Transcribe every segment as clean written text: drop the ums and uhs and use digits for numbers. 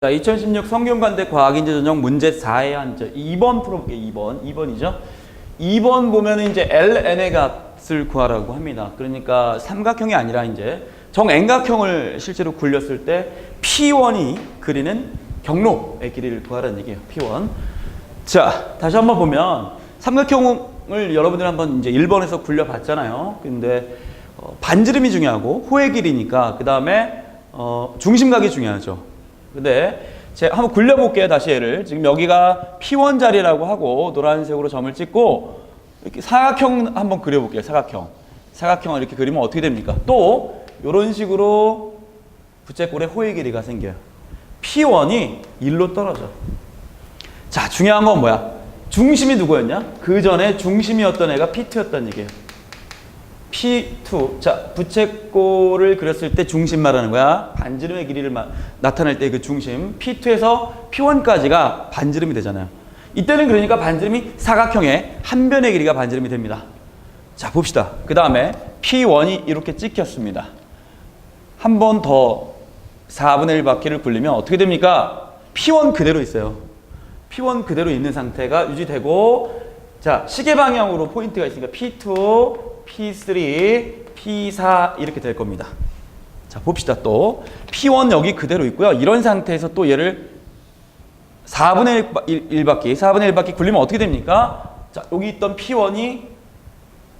자, 2016 성균관대 과학인재 전형 문제 4의 한자 2번 풀어볼게요. 2번이죠. 2번 보면은 이제 ln의 값을 구하라고 합니다. 그러니까 삼각형이 아니라 이제 정円각형을 실제로 굴렸을 때 P1이 그리는 경로의 길이를 구하라는 얘기예요. P1. 자, 다시 한번 보면 삼각형을 여러분들 한번 이제 1번에서 굴려봤잖아요. 근데 반지름이 중요하고 호의 길이니까 그 다음에 중심각이 중요하죠. 근데 제가 한번 굴려볼게요. 다시 얘를. 지금 여기가 P1 자리라고 하고 노란색으로 점을 찍고 이렇게 사각형 한번 그려볼게요. 사각형을 이렇게 그리면 어떻게 됩니까? 또 이런 식으로 부채꼴에 호의 길이가 생겨요. P1이 1로 떨어져. 자, 중요한 건 뭐야? 중심이 누구였냐? 그 전에 중심이었던 애가 P2였다는 얘기예요. P2. 자, 부채꼴을 그렸을 때 중심 말하는 거야. 반지름의 길이를 나타낼 때 그 중심. P2에서 P1까지가 반지름이 되잖아요. 이때는 그러니까 반지름이 사각형의 한 변의 길이가 반지름이 됩니다. 자, 봅시다. 그 다음에 P1이 이렇게 찍혔습니다. 한 번 더 4분의 1 바퀴를 굴리면 어떻게 됩니까? P1 그대로 있어요. P1 그대로 있는 상태가 유지되고, 자, 시계 방향으로 포인트가 있으니까 P2, P3, P4 이렇게 될 겁니다. 자, 봅시다. 또 P1 여기 그대로 있고요. 이런 상태에서 또 얘를 4분의 1바퀴 굴리면 어떻게 됩니까? 자, 여기 있던 P1이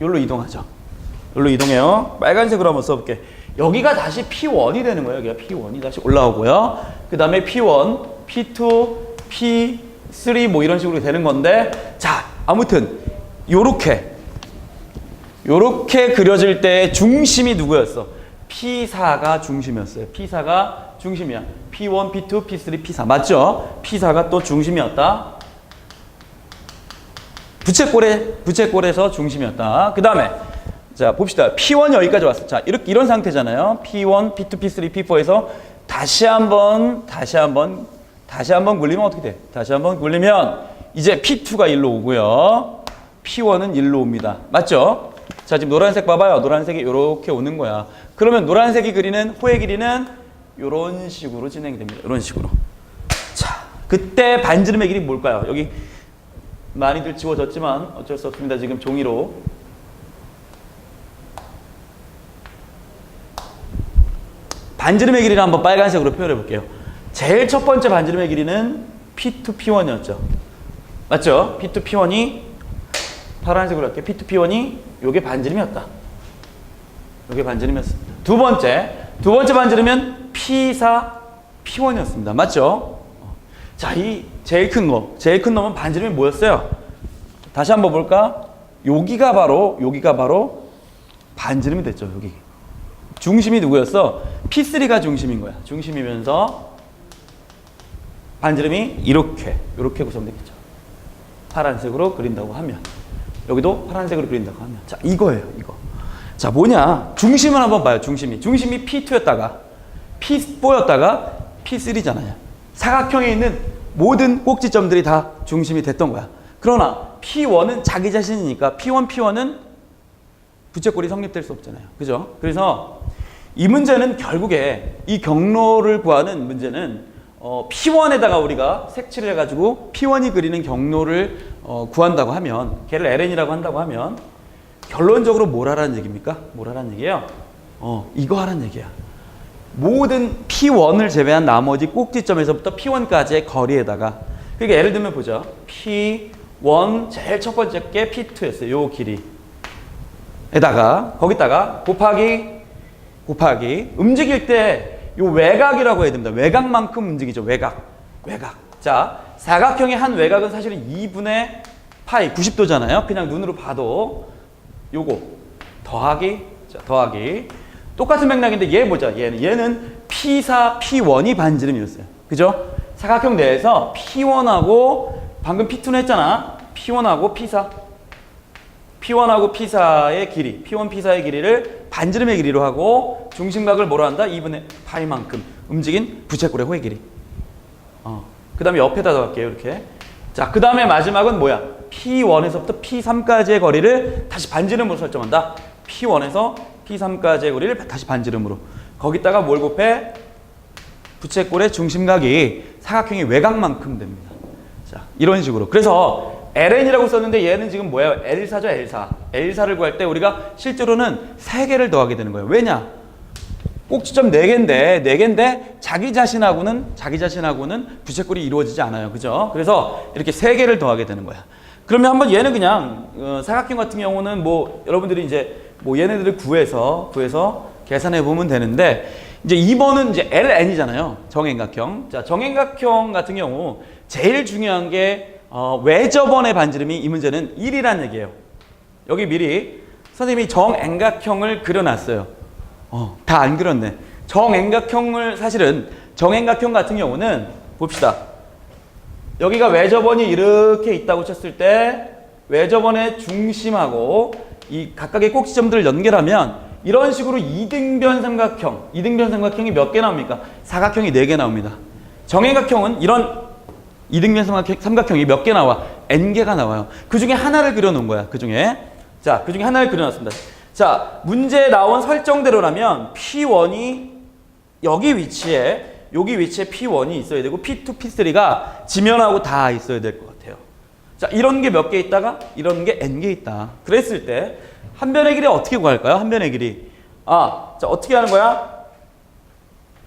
여기로 이동하죠. 여기로 이동해요. 빨간색으로 한번 써볼게. 여기가 다시 P1이 되는 거예요. 여기가 P1이 다시 올라오고요. 그 다음에 P1, P2, P3 뭐 이런 식으로 되는 건데, 자, 아무튼 요렇게 그려질 때 중심이 누구였어? P4가 중심이었어요. P4가 중심이야. P1, P2, P3, P4. 맞죠? P4가 또 중심이었다. 부채꼴에서 중심이었다. 그 다음에 자, 봅시다. P1 여기까지 왔어. 자, 이런 상태잖아요. P1, P2, P3, P4에서 다시 한번 굴리면 어떻게 돼? 다시 한번 굴리면 이제 P2가 1로 오고요. P1은 1로 옵니다. 맞죠? 자, 지금 노란색 봐봐요. 노란색이 이렇게 오는 거야. 그러면 노란색이 그리는 호의 길이는 이런 식으로 진행이 됩니다. 이런 식으로. 자, 그때 반지름의 길이 뭘까요? 여기 많이들 지워졌지만 어쩔 수 없습니다. 지금 종이로. 반지름의 길이를 한번 빨간색으로 표현해 볼게요. 제일 첫 번째 반지름의 길이는 P2, P1이었죠. 맞죠? P2, P1이 파란색으로 할게요. P2, P1이 요게 반지름이었다. 요게 반지름이었습니다. 두 번째 반지름은 P4, P1이었습니다. 맞죠? 자, 이 제일 큰 놈은 반지름이 뭐였어요? 다시 한번 볼까? 여기가 바로 반지름이 됐죠. 여기. 중심이 누구였어? P3가 중심인 거야. 중심이면서 반지름이 이렇게 구성되겠죠. 파란색으로 그린다고 하면. 여기도 파란색으로 그린다고 하면. 자, 이거예요, 이거. 자, 뭐냐? 중심을 한번 봐요, 중심이 P2였다가, P4였다가, P3잖아요. 사각형에 있는 모든 꼭지점들이 다 중심이 됐던 거야. 그러나 P1은 자기 자신이니까 P1은 부채꼴이 성립될 수 없잖아요. 그죠? 그래서 이 문제는 결국에 이 경로를 구하는 문제는 P1에다가 우리가 색칠을 해가지고 P1이 그리는 경로를 구한다고 하면, 걔를 LN이라고 한다고 하면 결론적으로 뭘 하라는 얘기입니까? 뭘 하라는 얘기예요? 이거 하라는 얘기야. 모든 P1을 제외한 나머지 꼭지점에서부터 P1까지의 거리에다가, 그러니까 예를 들면 보죠. P1 제일 첫 번째 게 P2였어요. 요 길이에다가 거기다가 곱하기 움직일 때 요 외곽이라고 해야 됩니다. 외곽만큼 움직이죠. 외곽. 자, 사각형의 한 외곽은 사실은 2분의 파이 90도잖아요. 그냥 눈으로 봐도 요거 더하기 똑같은 맥락인데 얘 보자. 얘는 P4, P1이 반지름이었어요. 그죠? 사각형 내에서 P1하고 방금 P2는 했잖아. P1하고 P4의 길이, P1, P4의 길이를 반지름의 길이로 하고 중심각을 뭐로 한다? 2분의 파이만큼 움직인 부채꼴의 호의 길이. 그 다음에 옆에다 넣을게요. 이렇게. 자, 그 다음에 마지막은 뭐야? P1에서부터 P3까지의 거리를 다시 반지름으로 설정한다. P1에서 P3까지의 거리를 다시 반지름으로. 거기다가 뭘 곱해? 부채꼴의 중심각이 사각형의 외곽만큼 됩니다. 자, 이런 식으로. 그래서 LN이라고 썼는데 얘는 지금 뭐예요? L사죠, L사. L사를 구할 때 우리가 실제로는 3개를 더하게 되는 거예요. 왜냐? 꼭지점 4개인데 자기 자신하고는 부채꼴이 이루어지지 않아요. 그죠? 그래서 이렇게 3개를 더하게 되는 거야. 그러면 한번 얘는 그냥 사각형 같은 경우는 뭐 여러분들이 이제 뭐 얘네들을 구해서 계산해 보면 되는데, 이제 2번은 이제 LN이잖아요. 정행각형. 자, 정행각형 같은 경우 제일 중요한 게 외접원의 반지름이 이 문제는 1이라는 얘기예요. 여기 미리 선생님이 정행각형을 그려놨어요. 다 안 그렸네. 정행각형을 사실은 정행각형 같은 경우는 봅시다. 여기가 외접원이 이렇게 있다고 쳤을 때 외접원의 중심하고 이 각각의 꼭지점들을 연결하면 이런 식으로 이등변 삼각형이 몇 개 나옵니까? 사각형이 4개 나옵니다. 정행각형은 이런 이등변 삼각형이 몇 개 나와? N개가 나와요. 그 중에 하나를 그려놓은 거야. 그 중에 하나를 그려놨습니다. 자, 문제에 나온 설정대로라면 P1이 여기 위치에 P1이 있어야 되고 P2, P3가 지면하고 다 있어야 될 것 같아요. 자, 이런 게 몇 개 있다가 이런 게 N개 있다. 그랬을 때 한 변의 길이 어떻게 구할까요? 한 변의 길이. 자, 어떻게 하는 거야?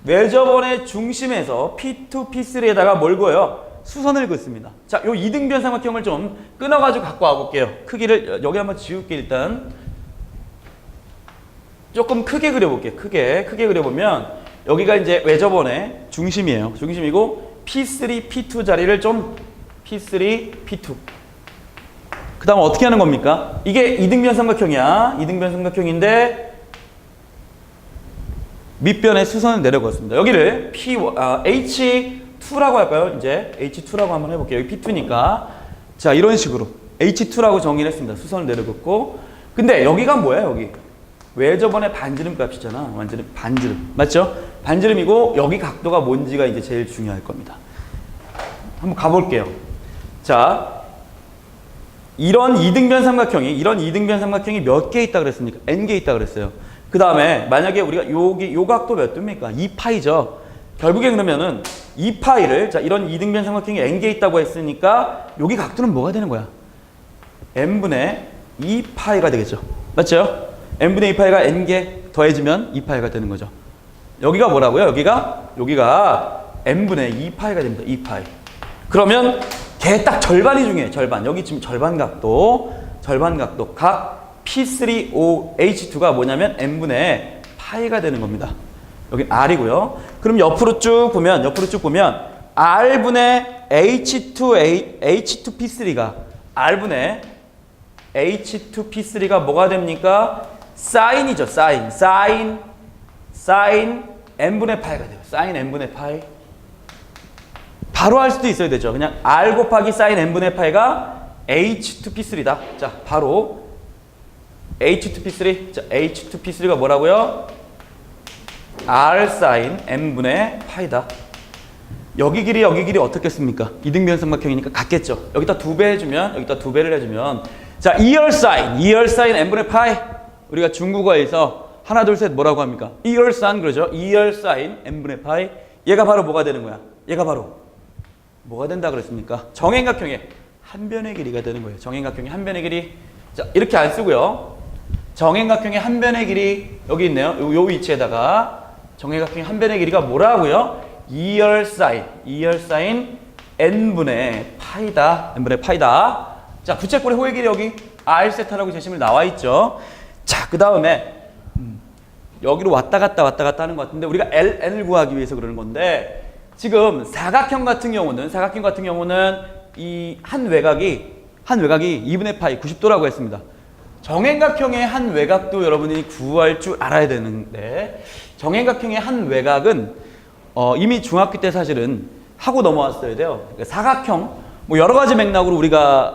외접원의 중심에서 P2, P3에다가 뭘 그어요? 수선을 긋습니다. 자, 요 이등변 삼각형을 좀 끊어가지고 갖고 와볼게요. 크기를 여기 한번 지울게. 일단 조금 크게 그려볼게요. 크게 그려보면 여기가 이제 외접원의 중심이에요. 중심이고 P3, P2 자리를 좀 P3, P2. 그 다음 어떻게 하는 겁니까? 이게 이등변 삼각형이야. 이등변 삼각형인데 밑변에 수선을 내려그었습니다. 여기를 H2라고 할까요? 이제 H2라고 한번 해볼게요. 여기 P2니까. 자, 이런 식으로 H2라고 정의를 했습니다. 수선을 내려긋고. 근데 여기가 뭐야? 여기 외접원의 반지름 값이잖아. 반지름. 맞죠? 반지름이고 여기 각도가 뭔지가 이제 제일 중요할 겁니다. 한번 가볼게요. 자, 이런 이등변 삼각형이 몇 개 있다 그랬습니까? N개 있다 그랬어요. 그 다음에 만약에 우리가 요 각도 몇 도입니까? 2파이죠. 결국에 그러면은 2파이를, 자, 이런 이등변 삼각형이 N개 있다고 했으니까 여기 각도는 뭐가 되는 거야? N분의 2파이가 되겠죠. 맞죠? N분의 2파이가 N개 더해지면 2파이가 되는 거죠. 여기가 뭐라고요? 여기가 N분의 2파이가 됩니다. 2파이. 그러면 걔 딱 절반이 중요해. 절반. 여기 지금 절반 각도. 각 P3OH2가 뭐냐면 N분의 파이가 되는 겁니다. 여기 R이고요. 그럼 옆으로 쭉 보면 R분의 H2P3가 R분의 H2P3가 뭐가 됩니까? 사인이죠. 사인 N분의 파이가 돼요. 사인 N분의 파이. 바로 할 수도 있어야 되죠. 그냥 R 곱하기 사인 N분의 파이가 H2P3다. 자, 바로 H2P3. 자, H2P3가 뭐라고요? R 사인 N분의 파이다. 여기 길이 어떻겠습니까? 이등변 삼각형이니까 같겠죠. 여기다 2배 해주면, 여기다 2배를 해주면, 자, 2열사인 N분의 파이. 우리가 중국어에서 하나, 둘, 셋 뭐라고 합니까? 2열산 그러죠. 2열사인 N분의 파이. 얘가 바로 뭐가 되는 거야? 얘가 바로 뭐가 된다 그랬습니까? 정행각형의 한 변의 길이가 되는 거예요. 정행각형의 한 변의 길이. 자, 이렇게 안 쓰고요. 정행각형의 한 변의 길이 여기 있네요. 요 위치에다가 정행각형의 한 변의 길이가 뭐라고요? 2열사인 N분의 파이다. 자, 부채꼴의 호의 길이 여기 R세타라고 제시물 나와 있죠. 자, 그 다음에 여기로 왔다 갔다 하는 것 같은데 우리가 LN을 구하기 위해서 그러는 건데, 지금 사각형 같은 경우는 이 한 외곽이 2분의 파이 90도라고 했습니다. 정행각형의 한 외곽도 여러분이 구할 줄 알아야 되는데, 정행각형의 한 외곽은 이미 중학교 때 사실은 하고 넘어왔어야 돼요. 그러니까 사각형, 뭐 여러 가지 맥락으로 우리가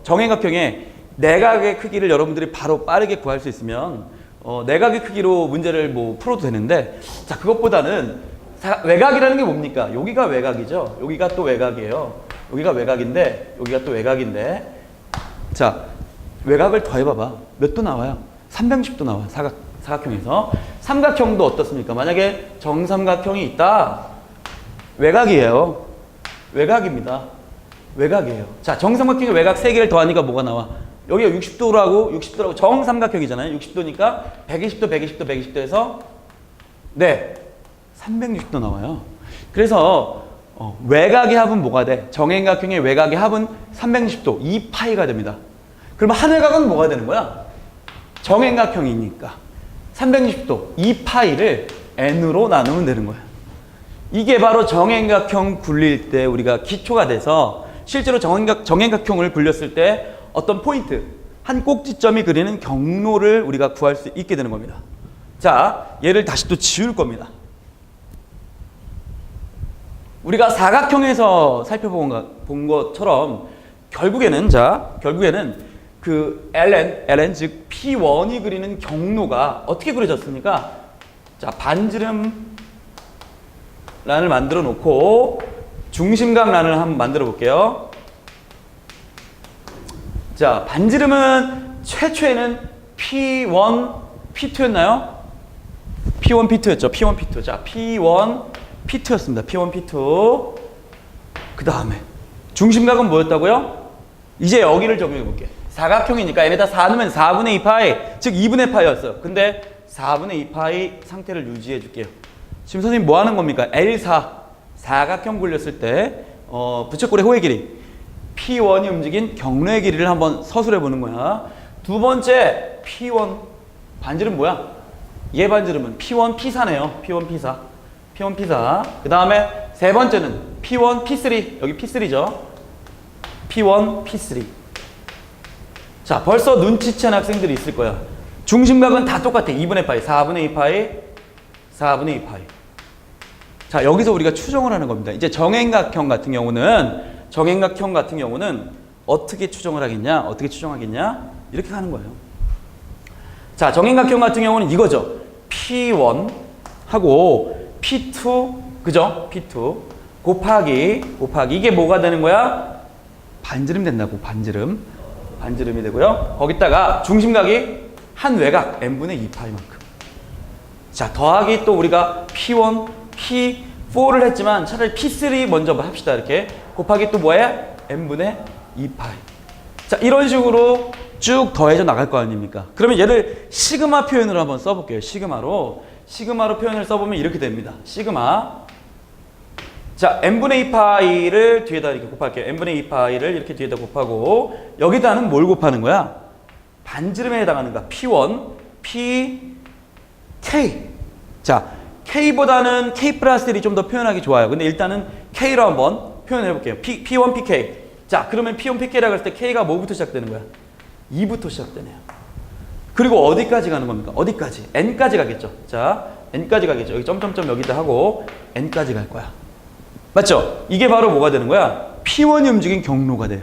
정행각형의 내각의 크기를 여러분들이 바로 빠르게 구할 수 있으면 내각의 크기로 문제를 뭐 풀어도 되는데, 자, 그것보다는 외곽이라는 게 뭡니까? 여기가 외곽이죠. 여기가 또 외곽이에요. 여기가 또 외곽인데, 자, 외곽을 더해봐봐. 몇 도 나와요? 360도 나와. 사각형에서. 삼각형도 어떻습니까? 만약에 정삼각형이 있다. 외곽이에요. 외곽입니다. 외곽이에요. 자, 정삼각형의 외곽 3개를 더하니까 뭐가 나와? 여기가 60도라고 정삼각형이잖아요. 60도니까 120도, 120도, 120도에서 네, 360도 나와요. 그래서 외곽의 합은 뭐가 돼? 정삼각형의 외곽의 합은 360도, 2파이가 됩니다. 그러면 하늘각은 뭐가 되는 거야? 정삼각형이니까 360도, 2파이를 n으로 나누면 되는 거야. 이게 바로 정삼각형 굴릴 때 우리가 기초가 돼서 실제로 정삼각형을 굴렸을 때 어떤 포인트, 한 꼭지점이 그리는 경로를 우리가 구할 수 있게 되는 겁니다. 자, 얘를 다시 또 지울 겁니다. 우리가 사각형에서 살펴본 것처럼 결국에는 그 ln 즉 P1이 그리는 경로가 어떻게 그려졌습니까? 자, 반지름 란을 만들어 놓고 중심각 란을 한번 만들어 볼게요. 자, 반지름은 최초에는 P1, P2였나요? P1, P2였죠. P1, P2. 자, P1, P2였습니다. P1, P2. 그 다음에 중심각은 뭐였다고요? 이제 여기를 적용해 볼게요. 사각형이니까 얘네다 4 넣으면 4분의 2파이, 즉 2분의 파이였어요. 근데 4분의 2파이 상태를 유지해 줄게요. 지금 선생님 뭐 하는 겁니까? L4, 사각형 굴렸을 때 부채꼴의 호의 길이 P1이 움직인 경로의 길이를 한번 서술해 보는 거야. 두 번째 P1, 반지름 뭐야? 얘 반지름은 P1, P4네요. P1, P4. P1, P4. 그 다음에 세 번째는 P1, P3. 여기 P3죠. P1, P3. 자, 벌써 눈치챈 학생들이 있을 거야. 중심각은 다 똑같아. 2분의 파이, 4분의 2파이, 4분의 2파이. 자, 여기서 우리가 추정을 하는 겁니다. 이제 정삼각형 같은 경우는 어떻게 추정을 하겠냐? 어떻게 추정하겠냐? 이렇게 하는 거예요. 자, 정삼각형 같은 경우는 이거죠. P1 하고 P2, 그죠? P2 곱하기 이게 뭐가 되는 거야? 반지름 된다고. 반지름이 되고요. 거기다가 중심각이 한 외곽 n분의 2파이만큼. 자, 더하기 또 우리가 P1, P4를 했지만 차라리 P3 먼저 합시다. 이렇게 곱하기 또 뭐야? n분의 2파이. 자, 이런 식으로 쭉 더해져 나갈 거 아닙니까? 그러면 얘를 시그마 표현으로 한번 써볼게요. 시그마로 표현을 써보면 이렇게 됩니다. 시그마. 자, n분의 2파이를 뒤에다 이렇게 곱할게요. n분의 2파이를 이렇게 뒤에다 곱하고 여기다는 뭘 곱하는 거야? 반지름에 해당하는 거야. P1, P, K. 자, K보다는 K 플러스 1이 좀 더 표현하기 좋아요. 근데 일단은 K로 한번 표현해 볼게요. P1, PK. 자, 그러면 P1, PK라고 했을 때 K가 뭐부터 시작되는 거야? 2부터 시작되네요. 그리고 어디까지 가는 겁니까? 어디까지? N까지 가겠죠. 자, N까지 가겠죠. 여기 점점점 여기다 하고 N까지 갈 거야. 맞죠? 이게 바로 뭐가 되는 거야? P1이 움직인 경로가 돼요.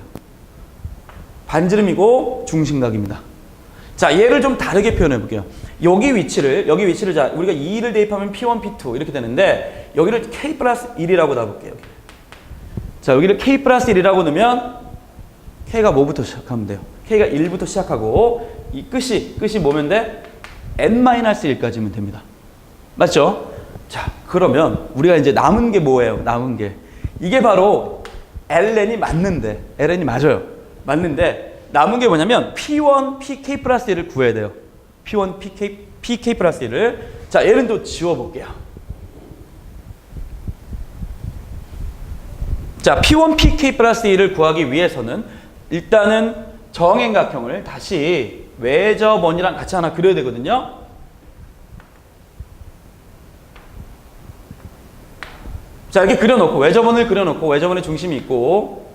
반지름이고 중심각입니다. 자, 얘를 좀 다르게 표현해 볼게요. 여기 위치를 자, 우리가 2를 대입하면 P1, P2 이렇게 되는데 여기를 K 플러스 1이라고 놔볼게요. 자, 여기를 K 플러스 1이라고 넣으면 K가 뭐부터 시작하면 돼요? K가 1부터 시작하고 이 끝이 뭐면 돼? N-1까지면 됩니다. 맞죠? 자, 그러면 우리가 이제 남은 게 뭐예요? 남은 게 이게 바로 ln이 맞는데 ln이 맞아요. 맞는데 남은 게 뭐냐면 P1, PK 플러스 1을 구해야 돼요. P1, PK 플러스 1을. 자, 얘는 또 지워볼게요. 자, P1, PK 플러스 1을 구하기 위해서는 일단은 정삼각형을 다시 외접원이랑 같이 하나 그려야 되거든요. 자, 이렇게 그려놓고 외접원을 그려놓고 외접원의 중심이 있고,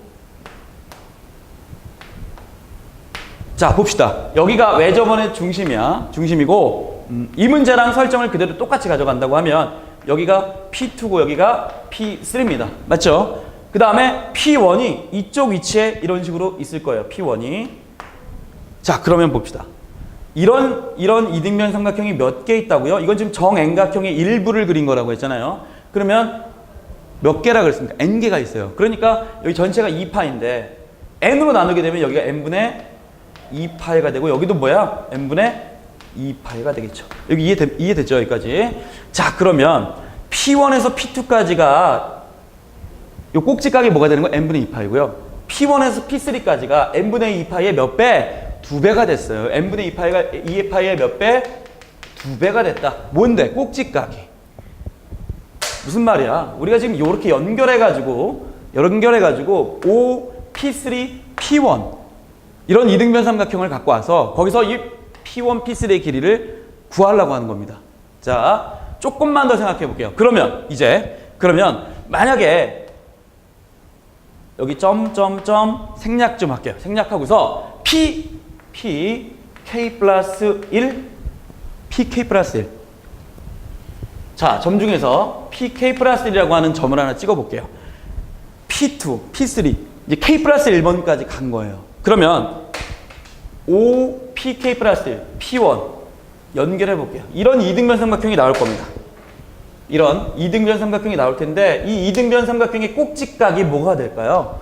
자, 봅시다. 여기가 외접원의 중심이고 이 문제랑 설정을 그대로 똑같이 가져간다고 하면 여기가 P2고 여기가 P3입니다. 맞죠? 그 다음에 P1이 이쪽 위치에 이런 식으로 있을 거예요. P1이. 자, 그러면 봅시다. 이런 이등변 삼각형이 몇 개 있다고요? 이건 지금 정N각형의 일부를 그린 거라고 했잖아요. 그러면 몇 개라 그랬습니까? N개가 있어요. 그러니까 여기 전체가 2파인데 N으로 나누게 되면 여기가 N분의 2파이가 되고 여기도 뭐야? N분의 2파이가 되겠죠. 여기 이해됐죠? 여기까지. 자, 그러면 P1에서 P2까지가 요 꼭지각이 뭐가 되는 거? n분의 2파이고요. P1에서 P3까지가 n분의 2파이의 몇 배? 2배가 됐어요. n분의 2파이의 몇 배? 2배가 됐다. 뭔데? 꼭지각이. 무슨 말이야? 우리가 지금 이렇게 연결해가지고 5, P3, P1 이런 이등변 삼각형을 갖고 와서 거기서 이 P1, P3의 길이를 구하려고 하는 겁니다. 자, 조금만 더 생각해 볼게요. 그러면 만약에 여기 점점점 생략 좀 할게요. 생략하고서 P, K 플러스 1, PK 플러스 1. 자, 점 중에서 PK 플러스 1이라고 하는 점을 하나 찍어 볼게요. P2, P3, 이제 K 플러스 1번까지 간 거예요. 그러면 O, PK 플러스 1, P1 연결해 볼게요. 이런 이등변 삼각형이 나올 겁니다. 이런 이등변 삼각형이 나올 텐데 이 이등변 삼각형의 꼭지각이 뭐가 될까요?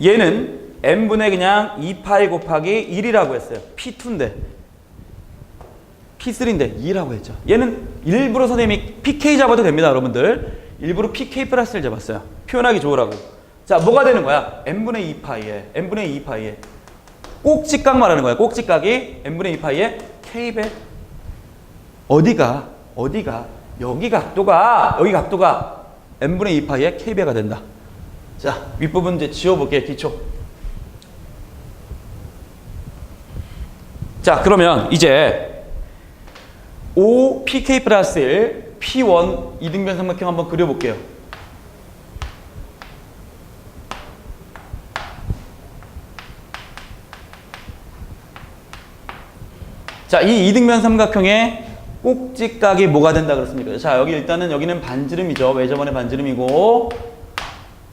얘는 n분의 그냥 2파이 곱하기 1이라고 했어요. P2인데 P3인데 2라고 했죠. 얘는 일부러 선생님이 PK 잡아도 됩니다, 여러분들. 일부러 PK 플러스를 잡았어요. 표현하기 좋으라고. 자, 뭐가 되는 거야? n분의 2파이에 꼭지각 말하는 거야. 꼭지각이 n분의 2파이에 K배. 어디가 여기 각도가 n분의 2파이의 K배가 된다. 자, 윗부분 이제 지워볼게요. 기초. 자, 그러면 이제 O, PK 플러스 1, P1 이등변 삼각형 한번 그려볼게요. 자, 이 이등변 삼각형의 꼭지각이 뭐가 된다 그랬습니까? 자, 여기 일단은 여기는 반지름이죠. 외접원의 반지름이고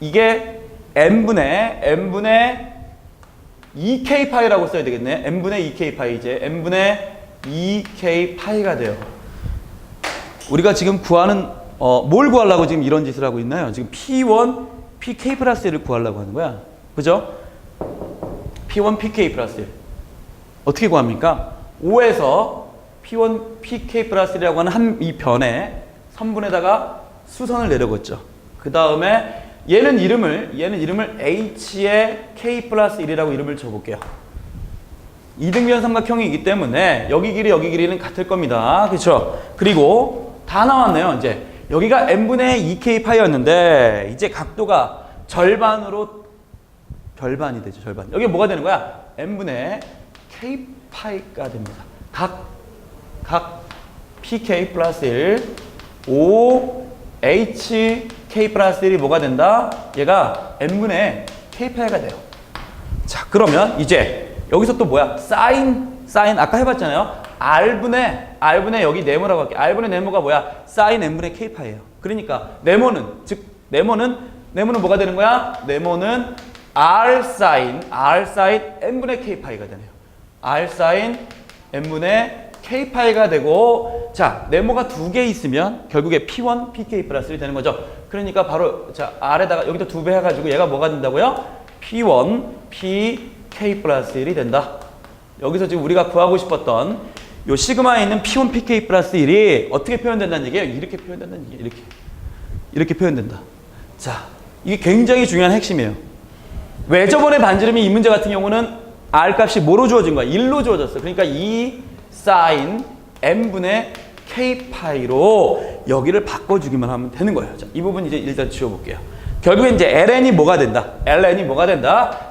이게 n분의 2k 파이라고 써야 되겠네. n분의 2k 파이 이제 n분의 2k 파이가 돼요. 우리가 지금 구하는 뭘 구하려고 지금 이런 짓을 하고 있나요? 지금 P1 PK 플러스 1을 구하려고 하는 거야. 그죠? P1 PK 플러스 1 어떻게 구합니까? 5에서 P1 PK 플러스 1이라고 하는 이 변에 선분에다가 수선을 내려갔죠. 그 다음에 얘는 이름을 H의 K 플러스 1이라고 이름을 줘볼게요. 이등변 삼각형이기 때문에 여기 길이는 같을 겁니다. 그렇죠? 그리고 다 나왔네요. 이제 여기가 n분의 2k 파이였는데 이제 각도가 별반이 되죠. 절반. 여기 뭐가 되는 거야? n분의 k 파이가 됩니다. 각 PK 플러스 1, O, H, K 플러스 1이 뭐가 된다? 얘가 n분의 K파이가 돼요. 자, 그러면 이제 여기서 또 뭐야? 사인 아까 해봤잖아요. R분의 여기 네모라고 할게요. R분의 네모가 뭐야? 사인 n분의 K파이예요. 그러니까 네모는 뭐가 되는 거야? 네모는 R 사인 n분의 K파이가 되네요. R 사인 n분의 K파이가 되고, 자, 네모가 2개 있으면 결국에 P1, PK 플러스 1이 되는 거죠. 그러니까 바로, 자, R에다가 여기다 2배 해가지고 얘가 뭐가 된다고요? P1, PK 플러스 1이 된다. 여기서 지금 우리가 구하고 싶었던 요 시그마에 있는 P1, PK 플러스 1이 어떻게 표현된다는 얘기예요? 이렇게 표현된다는 얘기예요. 이렇게 표현된다. 자, 이게 굉장히 중요한 핵심이에요. 왜 저번에 반지름이 이 문제 같은 경우는 R 값이 뭐로 주어진 거야? 1로 주어졌어. 그러니까 2 사인 n분의 K파이로 여기를 바꿔주기만 하면 되는 거예요. 자, 이 부분 이제 일단 지워볼게요. 결국에 이제 ln이 뭐가 된다?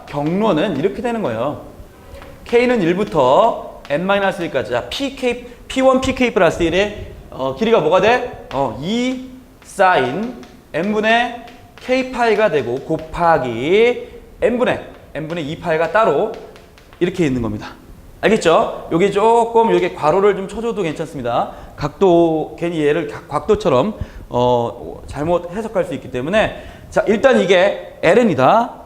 경로는 이렇게 되는 거예요. K는 1부터 n-1까지. 자, P1 PK 플러스 1의 길이가 뭐가 돼? 2 사인 n분의 K파이가 되고 곱하기 n분의 2파이가 따로 이렇게 있는 겁니다. 알겠죠? 여기 조금 여기 괄호를 좀 쳐줘도 괜찮습니다. 각도 괜히 얘를 각도처럼 잘못 해석할 수 있기 때문에 자, 일단 이게 ln이다.